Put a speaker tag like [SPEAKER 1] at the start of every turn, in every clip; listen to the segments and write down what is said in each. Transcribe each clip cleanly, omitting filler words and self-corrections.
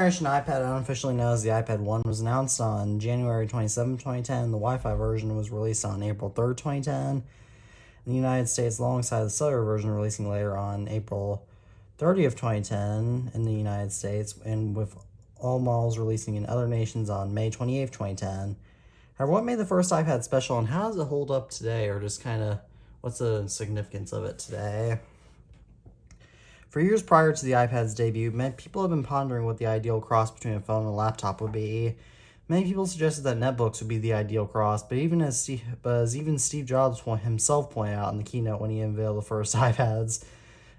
[SPEAKER 1] Generation iPad, unofficially known as the iPad 1, was announced on January 27, 2010. The Wi-Fi version was released on April 3rd, 2010. In the United States, alongside the cellular version releasing later on April 30th, 2010 in the United States, and with all models releasing in other nations on May 28th, 2010. However, what made the first iPad special, and how does it hold up today, or just kind of what's the significance of it today? For years prior to the iPad's debut, many people have been pondering what the ideal cross between a phone and a laptop would be. Many people suggested that netbooks would be the ideal cross, but even Steve Jobs himself pointed out in the keynote when he unveiled the first iPad,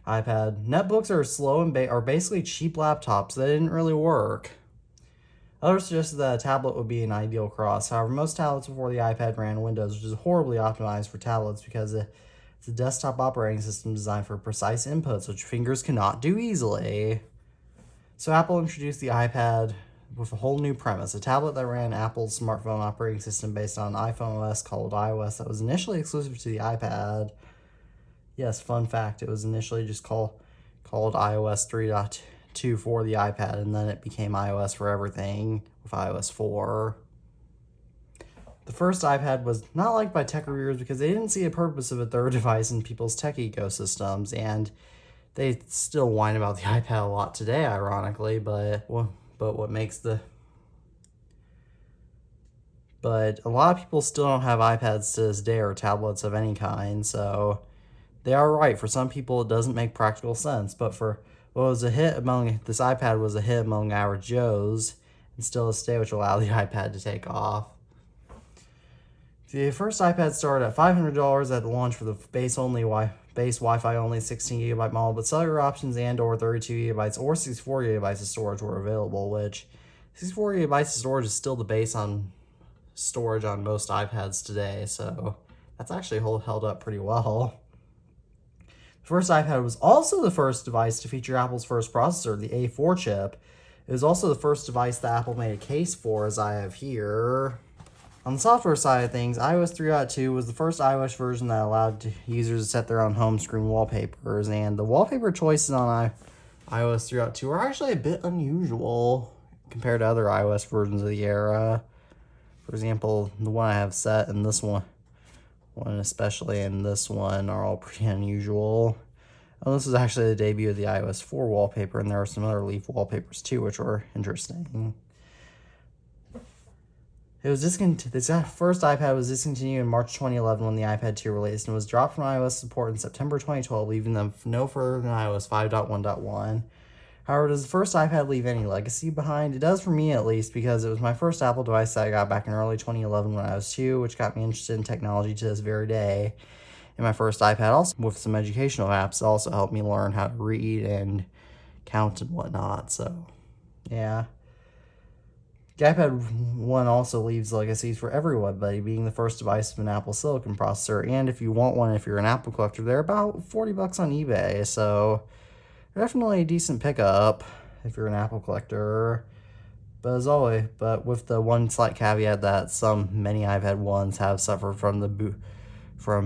[SPEAKER 1] netbooks are slow and are basically cheap laptops that didn't really work. Others suggested that a tablet would be an ideal cross. However, most tablets before the iPad ran Windows, which is horribly optimized for tablets because it's a desktop operating system designed for precise inputs, which fingers cannot do easily. So Apple introduced the iPad with a whole new premise, a tablet that ran Apple's smartphone operating system based on iPhone OS called iOS that was initially exclusive to the iPad. Yes, fun fact, it was initially just called iOS 3.2 for the iPad, and then it became iOS for everything with iOS 4. The first iPad was not liked by tech reviewers because they didn't see a purpose of a third device in people's tech ecosystems, and they still whine about the iPad a lot today, ironically, but a lot of people still don't have iPads to this day or tablets of any kind, so they are right. For some people, it doesn't make practical sense, but for what was a hit this iPad was a hit among average Joes, and still is today, which allowed the iPad to take off. The first iPad started at $500 at the launch for the base Wi-Fi only 16GB model, but cellular options and/or 32GB or 64GB of storage were available, which 64GB of storage is still the base on storage on most iPads today, so that's actually held up pretty well. The first iPad was also the first device to feature Apple's first processor, the A4 chip. It was also the first device that Apple made a case for, as I have here. On the software side of things, iOS 3.2 was the first iOS version that allowed users to set their own home screen wallpapers, and the wallpaper choices on iOS 3.2 are actually a bit unusual compared to other iOS versions of the era. For example, the one I have set and this one especially, and this one are all pretty unusual. Oh, this is actually the debut of the iOS 4 wallpaper, and there are some other leaf wallpapers too, which were interesting. This first iPad was discontinued in March 2011 when the iPad 2 released, and was dropped from iOS support in September 2012, leaving them no further than iOS 5.1.1. However, does the first iPad leave any legacy behind? It does for me, at least, because it was my first Apple device that I got back in early 2011 when I was 2, which got me interested in technology to this very day. And my first iPad, also with some educational apps, also helped me learn how to read and count and whatnot, so yeah. The iPad 1 also leaves legacies for everybody, being the first device with an Apple Silicon processor, and if you want one, if you're an Apple collector, they're about $40 on eBay, so definitely a decent pickup if you're an Apple collector. But as always, with the one slight caveat that many iPad 1s have suffered from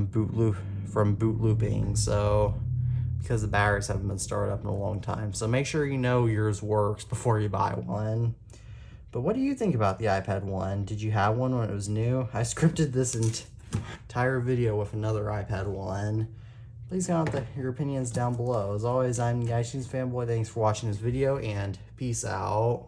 [SPEAKER 1] boot looping, so because the batteries haven't been started up in a long time. So make sure you know yours works before you buy one. But what do you think about the iPad 1? Did you have one when it was new? I scripted this entire video with another iPad 1. Please comment your opinions down below. As always, I'm the iTunes Fanboy. Thanks for watching this video, and peace out.